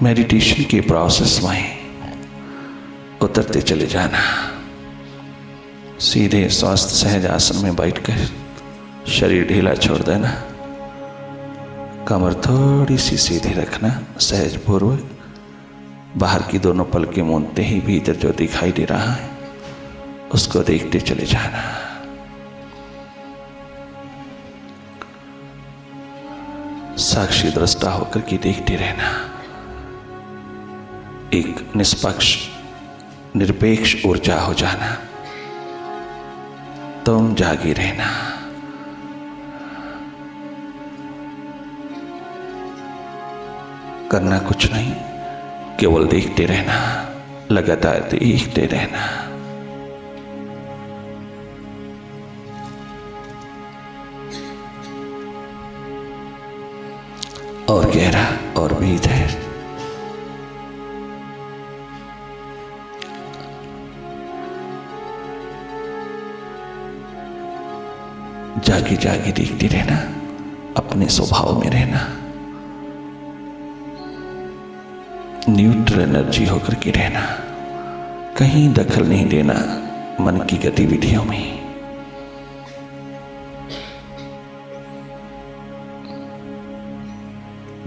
Meditation के process में उतरते चले जाना। सीधे स्वस्थ सहज आसन में बैठकर शरीर ढीला छोड़ देना, कमर थोड़ी सी सीधी रखना सहज पूर्वक। बाहर की दोनों पलकें मूंदते ही भीतर जो दिखाई दे रहा है उसको देखते चले जाना। साक्षी दृष्टा होकर के देखते रहना। एक निष्पक्ष निरपेक्ष ऊर्जा हो जाना। तुम जागे रहना। करना कुछ नहीं, केवल देखते रहना, लगातार देखते रहना। और गहरा और भीतर जागे जागे देखते रहना, अपने स्वभाव में रहना, न्यूट्रल एनर्जी होकर के रहना, कहीं दखल नहीं देना मन की गतिविधियों में।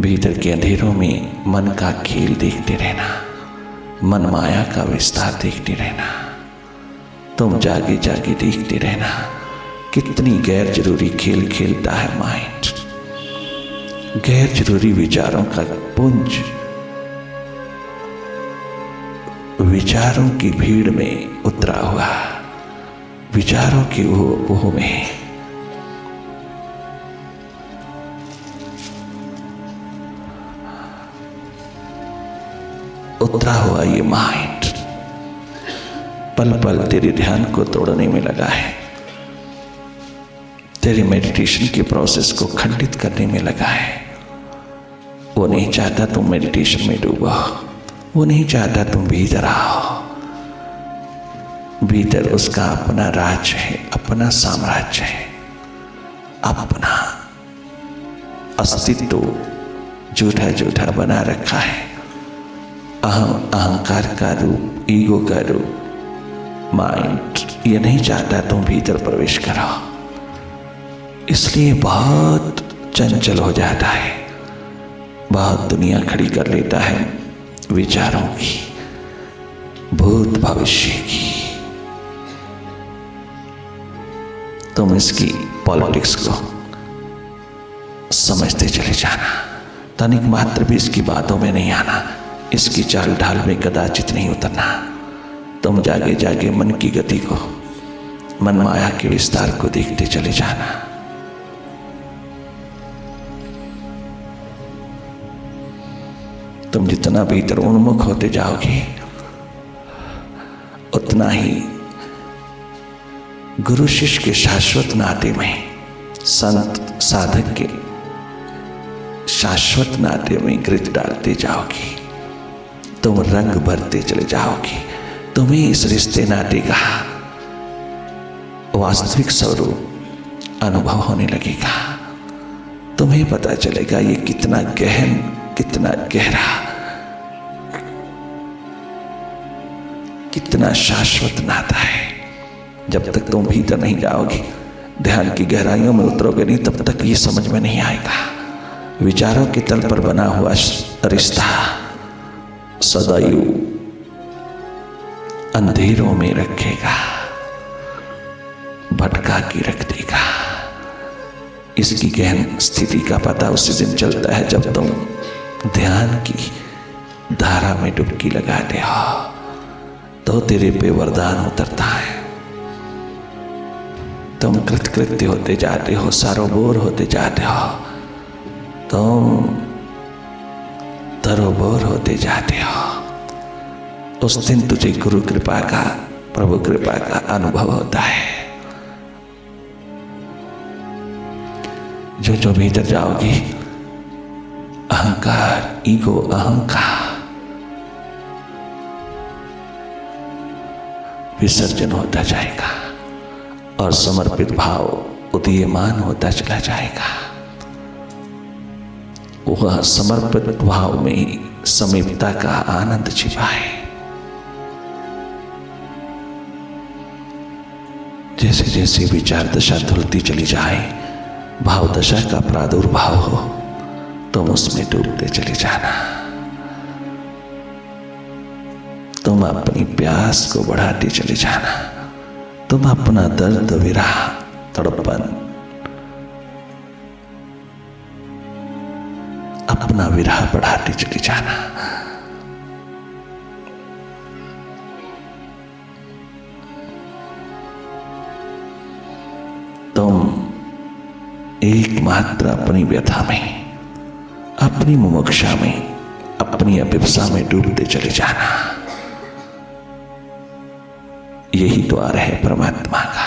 भीतर के अंधेरों में मन का खेल देखते रहना, मन माया का विस्तार देखते रहना। तुम जागे जागे देखते रहना कितनी गैर जरूरी खेल खेलता है माइंड। गैर जरूरी विचारों का पुंज विचारों की भीड़ में उतरा हुआ, विचारों की ओह में उतरा हुआ ये माइंड पल पल तेरे ध्यान को तोड़ने में लगा है, तेरे मेडिटेशन के प्रोसेस को खंडित करने में लगा है। वो नहीं चाहता तुम मेडिटेशन में डूबो, वो नहीं चाहता तुम भीतर आओ। भीतर उसका अपना राज है, अपना साम्राज्य है, अपना अस्तित्व झूठा झूठा बना रखा है। अहंकार का रूप, ईगो का रूप माइंड ये नहीं चाहता तुम भीतर प्रवेश करो, इसलिए बहुत चंचल हो जाता है, बहुत दुनिया खड़ी कर लेता है विचारों की, भूत भविष्य की। तुम इसकी पॉलिटिक्स को समझते चले जाना, तनिक मात्र भी इसकी बातों में नहीं आना, इसकी चाल ढाल में कदाचित नहीं उतरना। तुम जागे जागे मन की गति को, मन माया के विस्तार को देखते चले जाना। तुम जितना भीतर उन्मुख होते जाओगे उतना ही गुरु शिष्य के शाश्वत नाते में, संत साधक के शाश्वत नाते में गिरत डालते जाओगे। तुम रंग भरते चले जाओगे, तुम्हें इस रिश्ते नाते का वास्तविक स्वरूप अनुभव होने लगेगा। तुम्हें पता चलेगा ये कितना गहन, कितना गहरा, कितना शाश्वत नाता है। जब तक तुम भीतर नहीं जाओगे, ध्यान की गहराइयों में उतरोगे नहीं, तब तक ये समझ में नहीं आएगा। विचारों के तल पर बना हुआ रिश्ता सदैव अंधेरों में रखेगा, भटका के रख देगा। इसकी गहन स्थिति का पता उसी दिन चलता है जब तुम ध्यान की धारा में डुबकी लगाते हो, तो तेरे पे वरदान उतरता है। तुम कृतकृत्य होते जाते हो, सारोबोर होते जाते हो, तुम तरोबोर होते जाते हो। उस दिन तुझे गुरु कृपा का, प्रभु कृपा का अनुभव होता है। जो जो भीतर जाओगी, अहंकार, ईगो, अहंकार विसर्जन होता जाएगा और समर्पित भाव उदीयमान होता चला जाएगा। वह समर्पित भाव में समीपता का आनंद छिपाए। जैसे जैसे विचार दशा धुलती चली जाए, भाव दशा का प्रादुर्भाव हो, तुम उसमें डूबते चले जाना। तुम अपनी प्यास को बढ़ाते चले जाना। तुम अपना दर्द, विरह, तड़पन, अपना विरह बढ़ाते चले जाना। तुम एकमात्र अपनी व्यथा में, अपनी मुमुक्षा में, अपनी अभिप्सा में डूबते चले जाना। यही द्वार है परमात्मा का।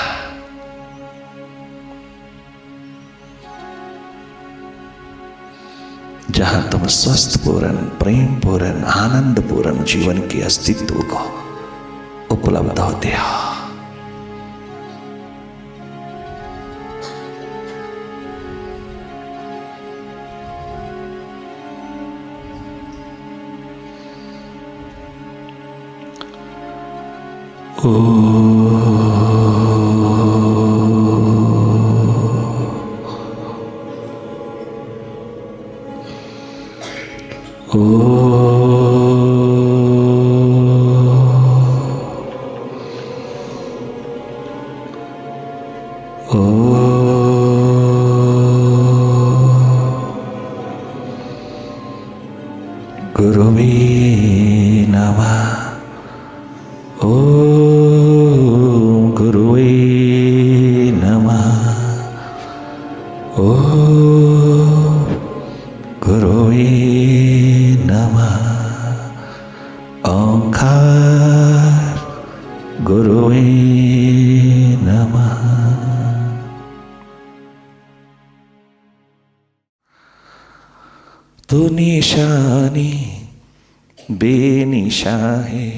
जहां तुम स्वस्थ पूर्ण, प्रेम पूर्ण, आनंद पूर्ण जीवन के अस्तित्व को उपलब्ध होते हो। गुरुवे नमः। ओम गुरुवे नमः। ओम गुरुवे नमः। ओंकार गुरुवे नमः। तू निशानी बेनिशा है,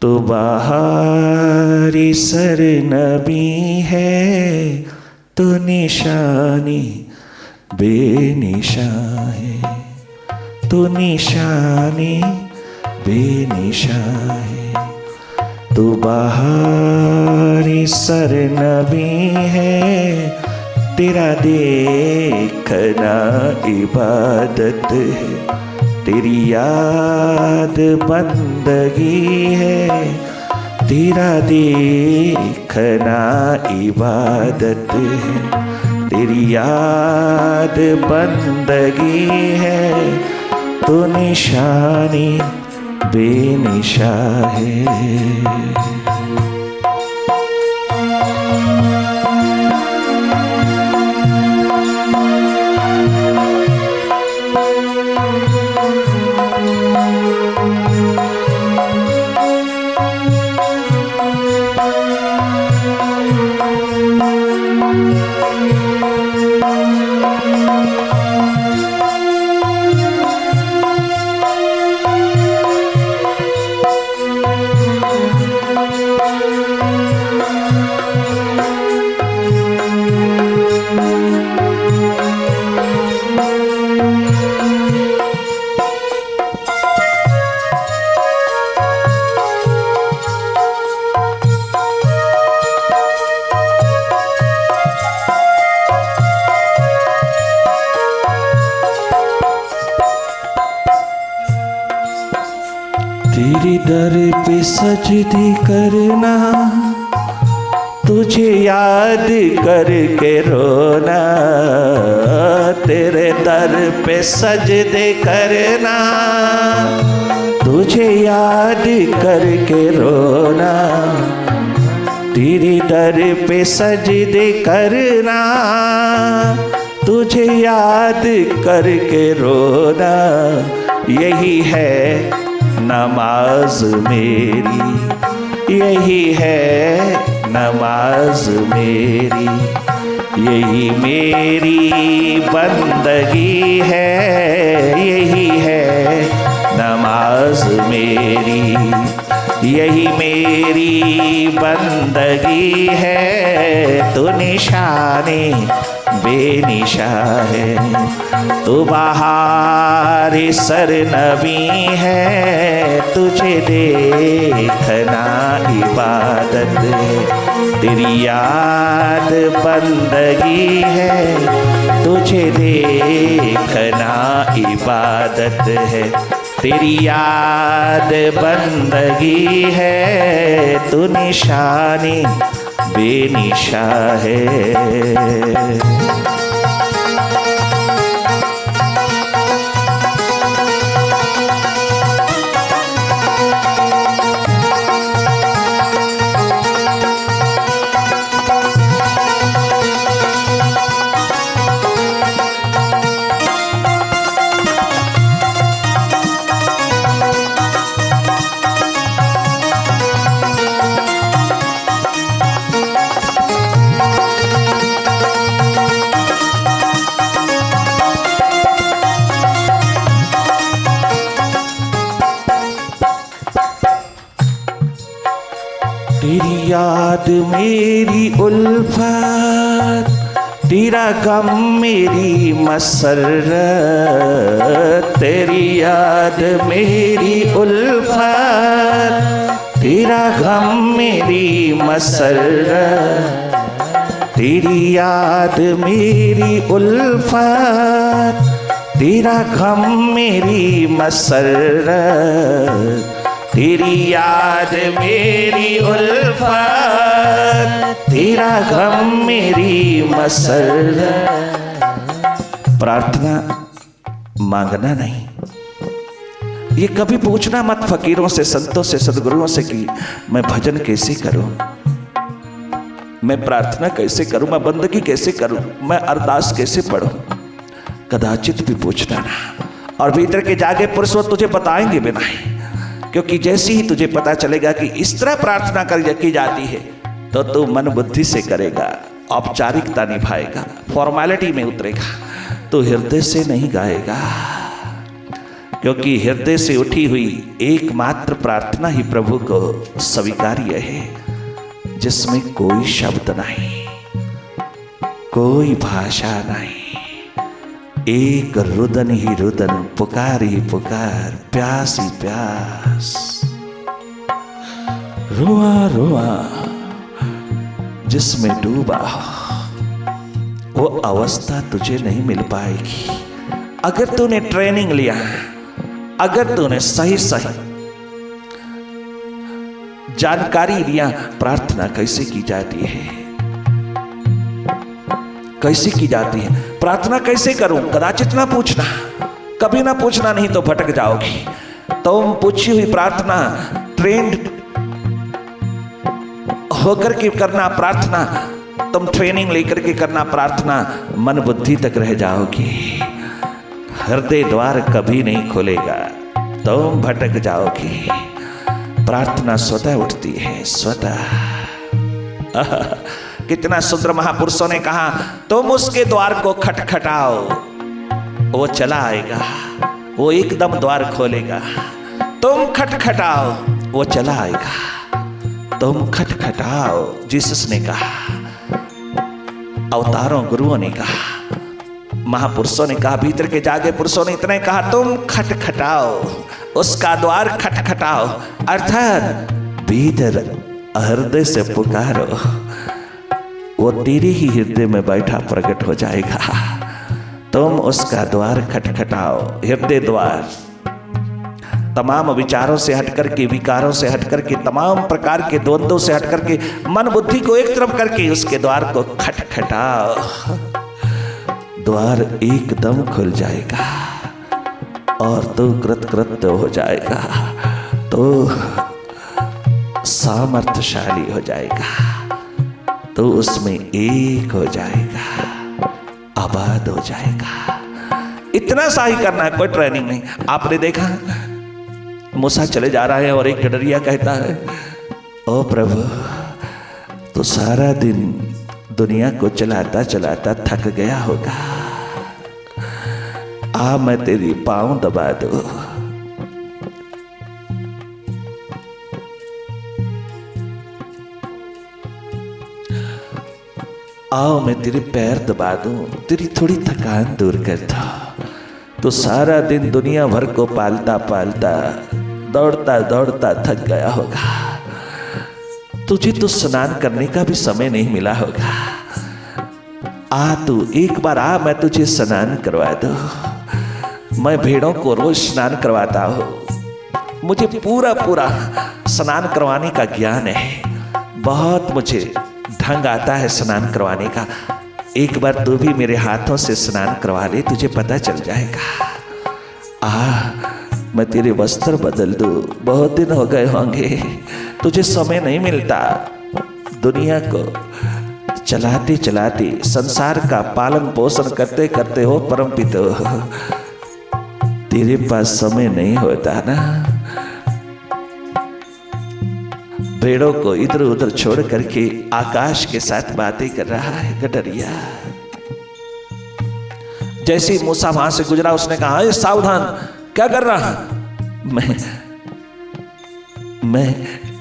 तो बाहरी सरनबी है। तो निशानी बेनिशा है, तो निशानी बेनिशा है। तो बाहरी सरनबी है, तेरा देखना इबादत है, तेरी याद बंदगी है। तेरा देखना इबादत है, तेरी याद बंदगी है। तो निशानी बेनिशा है। तेरे दर पे सजदे करना, तुझे याद करके रोना। तेरे दर पे सजदे करना, तुझे याद करके रोना। तेरे दर पे सजदे करना, तुझे याद करके रोना। यही है नमाज मेरी, यही है नमाज मेरी। यही मेरी बंदगी है, यही है नमाज मेरी। यही मेरी बंदगी है। तो निशानी बेनिशा है। तू बहार सरनवी है, तुझे देखना इबादत है। तेरी याद बंदगी है, तुझे देखना इबादत है। तेरी याद बंदगी है, तू निशानी बेनिशा है। तेरी याद मेरी उल्फत, तेरा गम मेरी मसरत। तेरी याद मेरी उल्फत, तेरा गम मेरी मसरत। तेरी याद मेरी उल्फत, तेरा गम मेरी मसरत। तेरी याद मेरी उल्फत, तेरा गम मेरी मसरत। प्रार्थना मांगना नहीं, ये कभी पूछना मत फकीरों से, संतों से, सदगुरुओं से कि मैं भजन कैसे करूं, मैं प्रार्थना कैसे करूं, मैं बंदगी कैसे करूं, मैं अरदास कैसे पढ़ूं। कदाचित भी पूछना ना। और भीतर के जागे पुरुष वो तुझे बताएंगे भी नहीं, क्योंकि जैसे ही तुझे पता चलेगा कि इस तरह प्रार्थना की जाती है, तो तू मन बुद्धि से करेगा, औपचारिकता निभाएगा, फॉर्मेलिटी में उतरेगा, तो हृदय से नहीं गाएगा। क्योंकि हृदय से उठी हुई एकमात्र प्रार्थना ही प्रभु को स्वीकार्य है, जिसमें कोई शब्द नहीं, कोई भाषा नहीं, एक रुदन ही रुदन, पुकार ही पुकार, प्यास ही प्यास। रुआ रुआ जिसमें डूबा, वो अवस्था तुझे नहीं मिल पाएगी। अगर तूने ट्रेनिंग लिया, अगर तूने सही सही जानकारी लिया प्रार्थना कैसे की जाती है, कैसे की जाती है, प्रार्थना कैसे करूं, कदाचित ना पूछना, कभी ना पूछना, नहीं तो भटक जाओगी। तुम पूछी हुई प्रार्थना ट्रेंड होकर के करना प्रार्थना, तुम ट्रेनिंग लेकर के करना प्रार्थना, मन बुद्धि तक रह जाओगी, हृदय द्वार कभी नहीं खुलेगा, तुम भटक जाओगी। प्रार्थना स्वतः उठती है, स्वतः। कितना सुंदर महापुरुषों ने कहा, तुम उसके द्वार को खटखटाओ, वो चला आएगा, वो एकदम द्वार खोलेगा। तुम खटखटाओ, वो चला आएगा। तुम खटखटाओ, जीसस ने कहा, अवतारों गुरुओं ने कहा, महापुरुषों ने कहा, भीतर के जागे पुरुषों ने इतना कहा, तुम खटखटाओ, उसका द्वार खटखटाओ, अर्थात भीतर हृदय से पुकारो, वो तेरे ही हृदय में बैठा प्रकट हो जाएगा। तुम उसका द्वार खटखटाओ, हृदय द्वार। तमाम विचारों से हटकर के, विकारों से हटकर के, तमाम प्रकार के द्वंद्वों से हटकर के, मन बुद्धि को एक तरफ करके उसके द्वार को खटखटाओ, द्वार एकदम खुल जाएगा और तू कृतकृत्य हो जाएगा, तो सामर्थ्यशाली हो जाएगा, तो उसमें एक हो जाएगा, आबाद हो जाएगा। इतना सा ही करना है, कोई ट्रेनिंग नहीं। आपने देखा मूसा चले जा रहा है और एक गडरिया कहता है, ओ प्रभु, तो सारा दिन दुनिया को चलाता चलाता थक गया होगा, आ मैं तेरी पांव दबा दूं। आओ मैं तेरे पैर दबा दूं, तेरी थोड़ी थकान दूर कर दूं। तो सारा दिन दुनिया भर को पालता पालता दौड़ता दौड़ता थक गया होगा, तुझे तो स्नान करने का भी समय नहीं मिला होगा। आ तू एक बार आ, मैं तुझे स्नान करवा दूं। मैं भेड़ों को रोज स्नान करवाता हूँ, मुझे पूरा पूरा स्नान करवाने का ज्ञान है, बहुत मुझे ढंग आता है स्नान करवाने का। एक बार तू भी मेरे हाथों से स्नान करवा ले, तुझे पता चल जाएगा। मैं तेरे वस्त्र बदल दूं, बहुत दिन हो गए होंगे, तुझे समय नहीं मिलता। दुनिया को चलाते चलाते, संसार का पालन पोषण करते करते हो परमपिता, तेरे पास समय नहीं होता ना। भेड़ों को इधर उधर छोड़ करके आकाश के साथ बातें कर रहा है गडरिया। जैसे ही मूसा वहां से गुजरा, उसने कहा, अरे सावधान, क्या कर रहा? मैं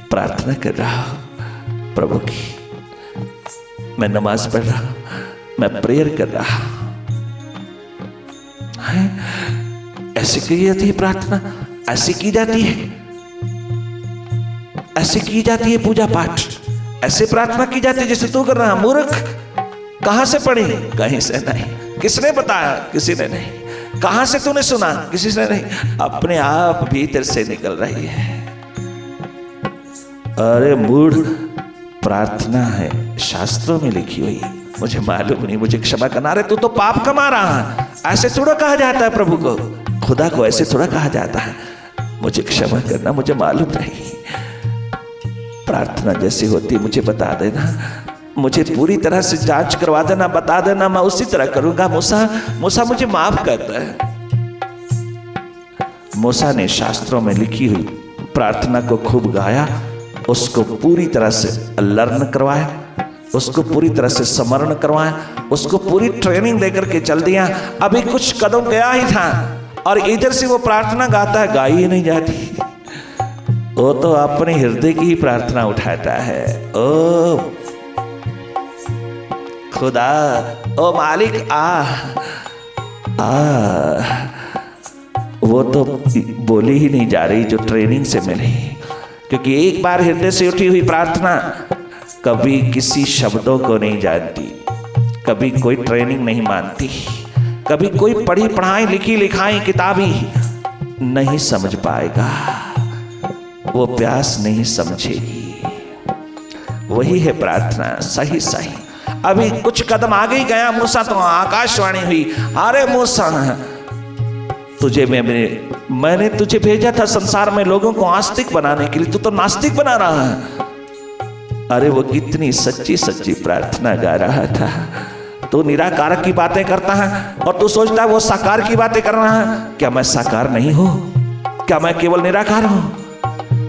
प्रार्थना कर रहा हूं प्रभु की, मैं नमाज पढ़ रहा हूं, मैं प्रेयर कर रहा हूं। ऐसे की जाती है प्रार्थना, ऐसे की जाती है, ऐसे की जाती है पूजा पाठ, ऐसे प्रार्थना की जाती है जैसे तू कर रहा। मूर्ख, कहां से पढ़ी? कहीं से नहीं। किसने बताया? किसी ने नहीं। कहां से तूने सुना? किसी ने नहीं, अपने आप भीतर से निकल रही है। अरे मूढ़, प्रार्थना है शास्त्रों में लिखी हुई, मुझे मालूम नहीं, मुझे क्षमा करना। अरे तू तो पाप कमा रहा है, ऐसे थोड़ा कहा जाता है प्रभु को, खुदा को ऐसे थोड़ा कहा जाता है। मुझे क्षमा करना, मुझे मालूम नहीं। प्रार्थना जैसी होती मुझे बता देना, मुझे पूरी तरह से जांच करवा देना, बता देना, मैं उसी तरह करूंगा। मूसा मुझे माफ करता है। मूसा ने शास्त्रों में लिखी हुई प्रार्थना को खूब गाया, उसको पूरी तरह से लर्न करवाया, उसको पूरी तरह से स्मरण करवाया, उसको पूरी ट्रेनिंग देकर के चल दिया। अभी कुछ कदम गया ही था और इधर से वो प्रार्थना गाता है, गाई ही नहीं जाती। वो तो अपने हृदय की ही प्रार्थना उठाता है। ओ खुदा, ओ मालिक, वो तो बोली ही नहीं जा रही जो ट्रेनिंग से मिली, क्योंकि एक बार हृदय से उठी हुई प्रार्थना कभी किसी शब्दों को नहीं जानती, कभी कोई ट्रेनिंग नहीं मानती, कभी कोई पढ़ी पढ़ाई लिखी लिखाई किताबी नहीं समझ पाएगा, वो प्यास नहीं समझेगी। वही है प्रार्थना, सही सही। अभी कुछ कदम आगे गया मूसा तो आकाशवाणी हुई, अरे मूसा, तुझे मैंने तुझे भेजा था संसार में लोगों को आस्तिक बनाने के लिए, तू तो नास्तिक बना रहा है। अरे वो कितनी सच्ची सच्ची प्रार्थना गा रहा था। तू निराकार की बातें करता है और तू सोचता है वो साकार की बातें कर रहा है। क्या मैं साकार नहीं हूं? क्या मैं केवल निराकार हूं?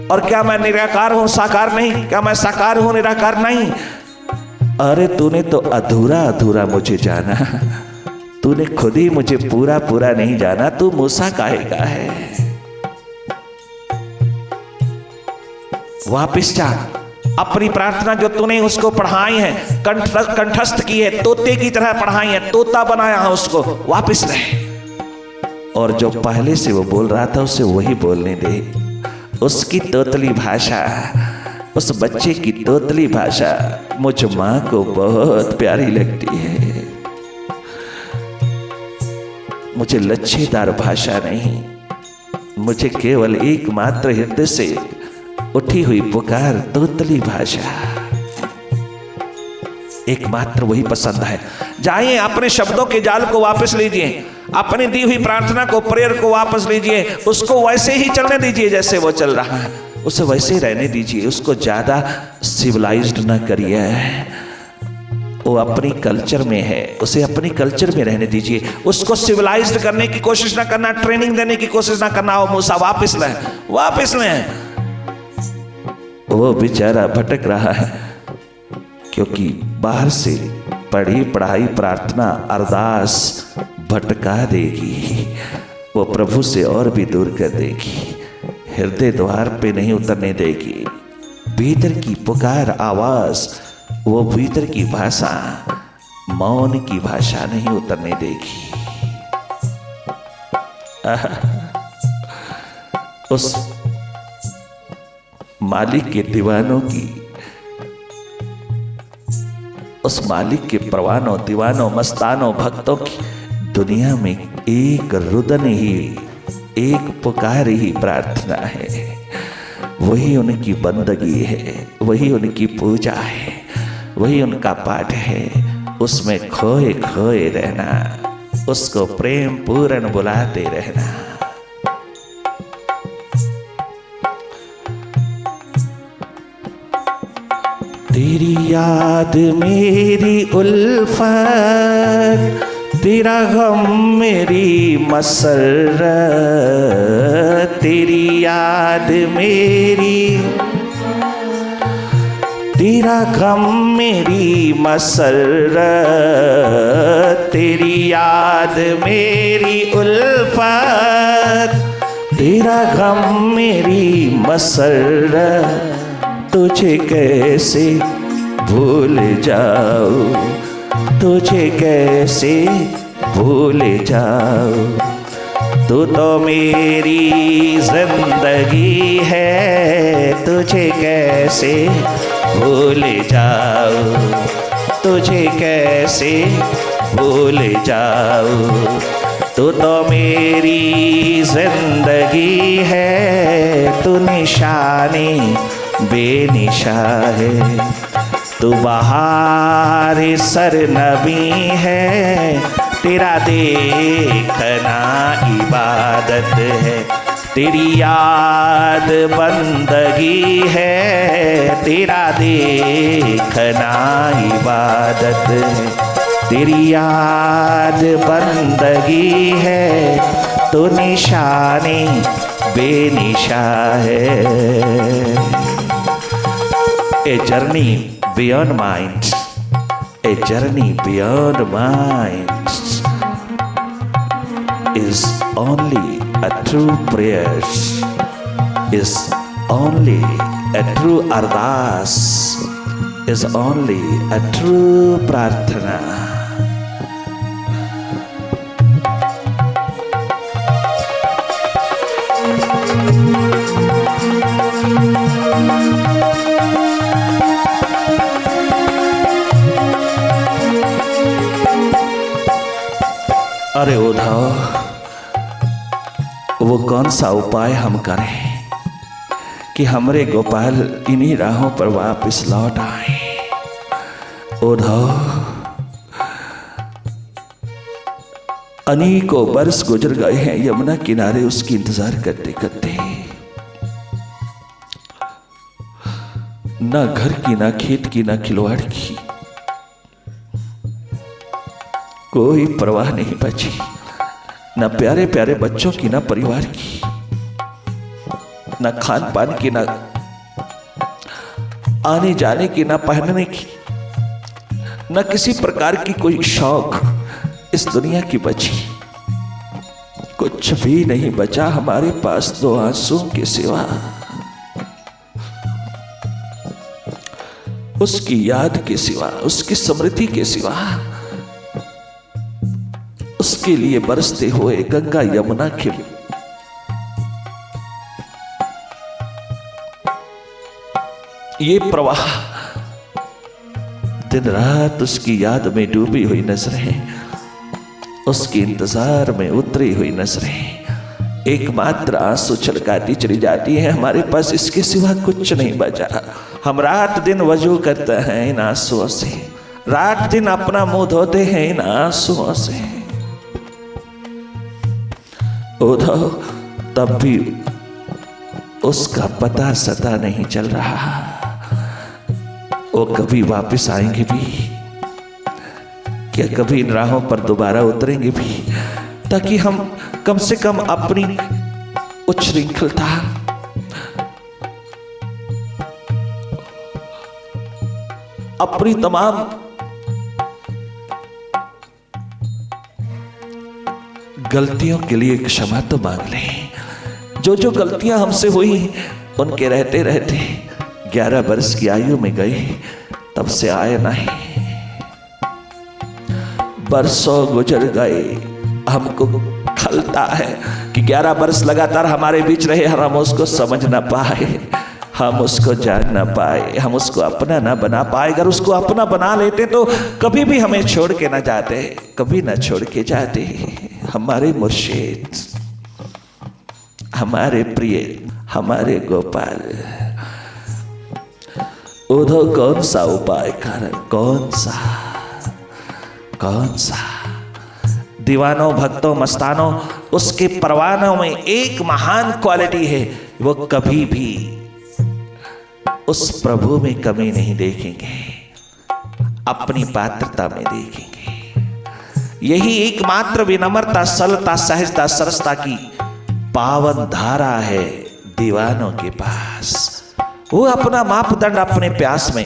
और क्या मैं निराकार हूं, साकार नहीं? क्या मैं साकार हूं, निराकार नहीं? अरे तूने तो अधूरा अधूरा मुझे जाना, तूने खुद ही मुझे पूरा पूरा नहीं जाना। तू मूसा काहे का है? वापिस जा, अपनी प्रार्थना जो तूने उसको पढ़ाई है, कंठस्थ की है, तोते की तरह पढ़ाई है, तोता बनाया है उसको, वापिस ले। और जो पहले से वो बोल रहा था उसे वही बोलने दे। उसकी तोतली भाषा, उस बच्चे की तोतली भाषा मुझ मां को बहुत प्यारी लगती है। मुझे लच्छेदार भाषा नहीं, मुझे केवल एकमात्र हृदय से उठी हुई पुकार, तोतली भाषा, एकमात्र वही पसंद है। जाइए, अपने शब्दों के जाल को वापस लीजिए, अपनी दी हुई प्रार्थना को, प्रेयर को वापस लीजिए, उसको वैसे ही चलने दीजिए जैसे वो चल रहा है, उसे वैसे ही रहने दीजिए, उसको ज्यादा सिविलाइज्ड ना करिए। वो अपनी कल्चर में है, उसे अपनी कल्चर में रहने दीजिए, उसको सिविलाइज्ड करने की कोशिश ना करना, ट्रेनिंग देने की कोशिश ना करना। वो मूसा वापस ले, वापस ले। वो बेचारा भटक रहा है, क्योंकि बाहर से पढ़ी पढ़ाई प्रार्थना अरदास भटका देगी, वो प्रभु से और भी दूर कर देगी, हृदय द्वार पे नहीं उतरने देगी। भीतर की पुकार आवाज, वो भीतर की भाषा मौन की भाषा नहीं उतरने देगी। उस मालिक के दीवानों की, उस मालिक के परवानों, दीवानों, मस्तानों, भक्तों की दुनिया में एक रुदन ही, एक पुकार ही प्रार्थना है। वही उनकी बंदगी है, वही उनकी पूजा है, वही उनका पाठ है। उसमें खोए खोए रहना, उसको प्रेम पूर्ण बुलाते रहना। तेरी याद मेरी उल्फत, तेरा गम मेरी मसरत। तेरी याद मेरी, तेरा गम मेरी मसरत। तेरी याद मेरी उल्फत, तेरा गम मेरी मसरत। तुझे कैसे भूल जाऊं, तुझे कैसे भूल जाऊं। तू तो मेरी जिंदगी है, तुझे कैसे भूल जाऊं, तुझे कैसे भूल जाऊं। तू तो मेरी जिंदगी है, तू निशानी बेनिशा है। तू बहार सरनबी है, तेरा देखना इबादत है। तेरी याद बंदगी है, तेरा देखना इबादत है। तेरी याद बंदगी है, तो निशानी बेनिशा है। A journey beyond mind, a journey beyond mind is only a true prayer, is only a true ardas, is only a true prarthana. अरे उद्धव, वो कौन सा उपाय हम करें कि हमरे गोपाल इन्हीं राहों पर वापस लौट आए। उद्धव, अनेकों वर्ष गुजर गए हैं यमुना किनारे उसकी इंतजार करते करते। ना घर की, ना खेत की, ना खिलवाड़ की कोई परवाह नहीं बची। ना प्यारे प्यारे बच्चों की, ना परिवार की, ना खान पान की, ना आने जाने की, ना पहनने की, ना किसी प्रकार की कोई शौक इस दुनिया की बची। कुछ भी नहीं बचा हमारे पास दो आंसुओं के सिवा। उसकी याद के सिवा, उसकी स्मृति के सिवा, उसके लिए बरसते हुए गंगा यमुना के ये प्रवाह, दिन रात उसकी याद में डूबी हुई नजरें, उसके इंतजार में उतरी हुई नजरें एकमात्र आंसू छलकाती चली जाती है। हमारे पास इसके सिवा कुछ नहीं बचा। हम रात दिन वजू करते हैं इन आंसुओं से, रात दिन अपना मुंह धोते हैं इन आंसुओं से। उद्धव, तब भी उसका पता सता नहीं चल रहा। वो कभी वापस आएंगे भी क्या, कभी इन राहों पर दोबारा उतरेंगे भी, ताकि हम कम से कम अपनी उच्छृंखलता, अपनी तमाम गलतियों के लिए क्षमा तो मांग लें। जो जो गलतियां हमसे हुई उनके रहते रहते 11 वर्ष की आयु में गए, तब से आए नहीं। बरसों गुजर गए, हमको खलता है कि 11 बरस लगातार हमारे बीच रहे, हम उसको समझ ना पाए, हम उसको जान ना पाए, हम उसको अपना ना बना पाए। अगर उसको अपना बना लेते तो कभी भी हमें छोड़ के ना जाते, कभी ना छोड़ के जाते। हमारे मुर्शिद, हमारे प्रिय, हमारे गोपाल, उधो कौन सा उपाय कर, कौन सा दीवानों, भक्तों, मस्तानों, उसके परवानों में एक महान क्वालिटी है, वो कभी भी उस प्रभु में कमी नहीं देखेंगे, अपनी पात्रता में देखेंगे। यही एकमात्र विनम्रता, सरलता, सहजता, सरसता की पावन धारा है दीवानों के पास। वो अपना मापदंड अपने प्यास में,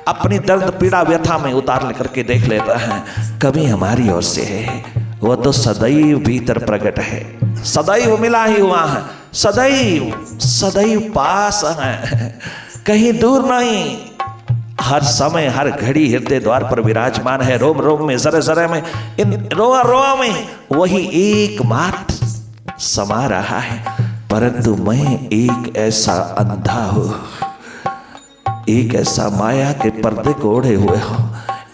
अपनी दर्द पीड़ा व्यथा में उतार करके देख लेता है, कमी हमारी ओर से है, वो तो सदैव भीतर प्रकट है, सदैव मिला ही हुआ है, सदैव पास है, कहीं दूर नहीं, हर समय हर घड़ी हृदय द्वार पर विराजमान है, रोम रोम में, जरे जरे में, इन रोआ रोआ में वही एकमात्र समा रहा है। परंतु मैं एक ऐसा अंधा हूं, एक ऐसा माया के पर्दे को ओढ़े हुए हूं,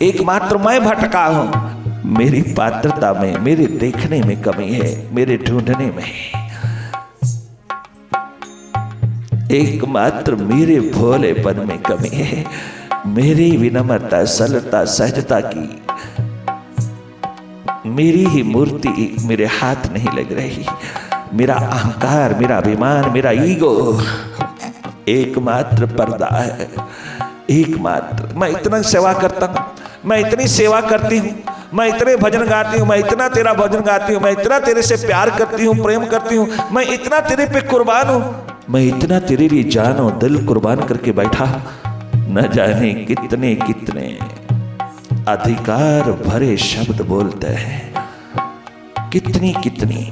एकमात्र मैं भटका हूं। मेरी पात्रता में, मेरे देखने में कमी है, मेरे ढूंढने में, एकमात्र मेरे भोलेपन में कमी है, मेरी विनम्रता, सरलता, सहजता की मेरी ही मूर्ति मेरे हाथ नहीं लग रही। मेरा अहंकार, मेरा अभिमान, मेरा ईगो एकमात्र पर्दा है, एकमात्र। मैं इतना सेवा करता हूँ, मैं इतनी सेवा करती हूँ, मैं इतने भजन गाती हूँ, मैं इतना तेरा भजन गाती हूँ, मैं इतना तेरे से प्यार करती हूँ, प्रेम करती हूँ, मैं इतना तेरे पे कुर्बान हूँ, मैं इतना तेरे लिए जान और दिल कुर्बान करके बैठा हूँ। न जाने कितने कितने अधिकार भरे शब्द बोलते हैं, कितनी कितनी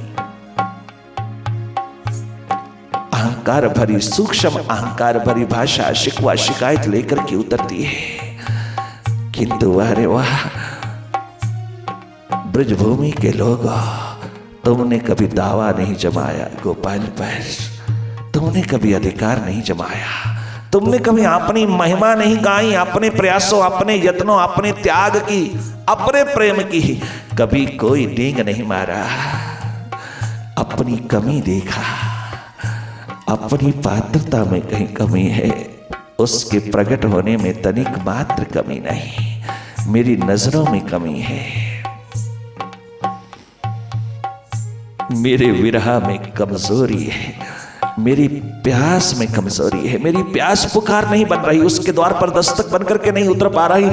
अहंकार भरी, सूक्ष्म अहंकार भरी भाषा, शिकवा शिकायत लेकर के उतरती है। किंतु अरे वाह ब्रजभूमि के लोग, तुमने कभी दावा नहीं जमाया गोपाल पर, तुमने कभी अधिकार नहीं जमाया, तुमने कभी अपनी महिमा नहीं गाई, अपने प्रयासों, अपने यत्नों, अपने त्याग की, अपने प्रेम की कभी कोई डींग नहीं मारा, अपनी कमी देखा, अपनी पात्रता में कहीं कमी है, उसके प्रकट होने में तनिक मात्र कमी नहीं, मेरी नजरों में कमी है, मेरे विरह में कमजोरी है, मेरी प्यास में कमजोरी है, मेरी प्यास पुकार नहीं बन रही, उसके द्वार पर दस्तक बन करके नहीं उतर पा रही,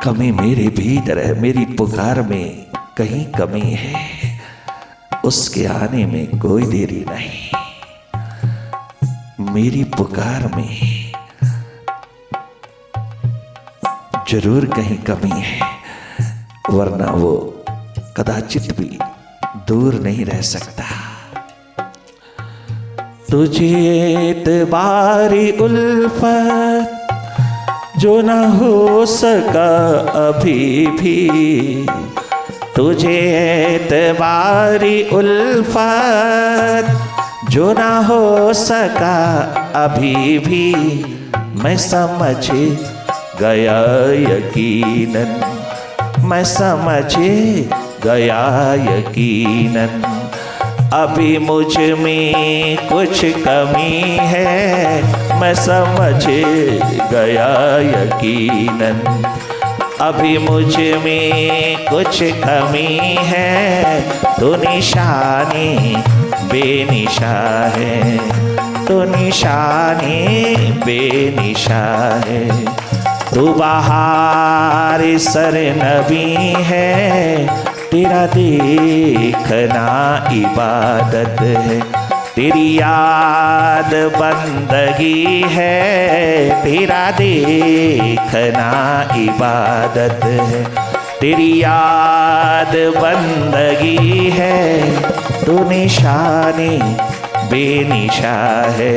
कमी मेरे भीतर है, मेरी पुकार में कहीं कमी है, उसके आने में कोई देरी नहीं, मेरी पुकार में जरूर कहीं कमी है, वरना वो कदाचित भी दूर नहीं रह सकता। तुझे एतबारी उल्फत जो न हो सका अभी भी, तुझे एतबारी उल्फत जो ना हो सका अभी भी, मैं समझ गया यकीनन, मैं समझ गया यकीनन, अभी मुझ में कुछ कमी है, मैं समझ गया यकीनन, अभी मुझ में कुछ कमी है, तो निशानी बेनिशा है, तो निशानी बेनिशा है, तू बहार सरनबी है, तेरा देखना इबादत है, तेरी याद बंदगी है, तेरा देखना इबादत है, तेरी याद बंदगी है, तो निशानी बेनिशा है।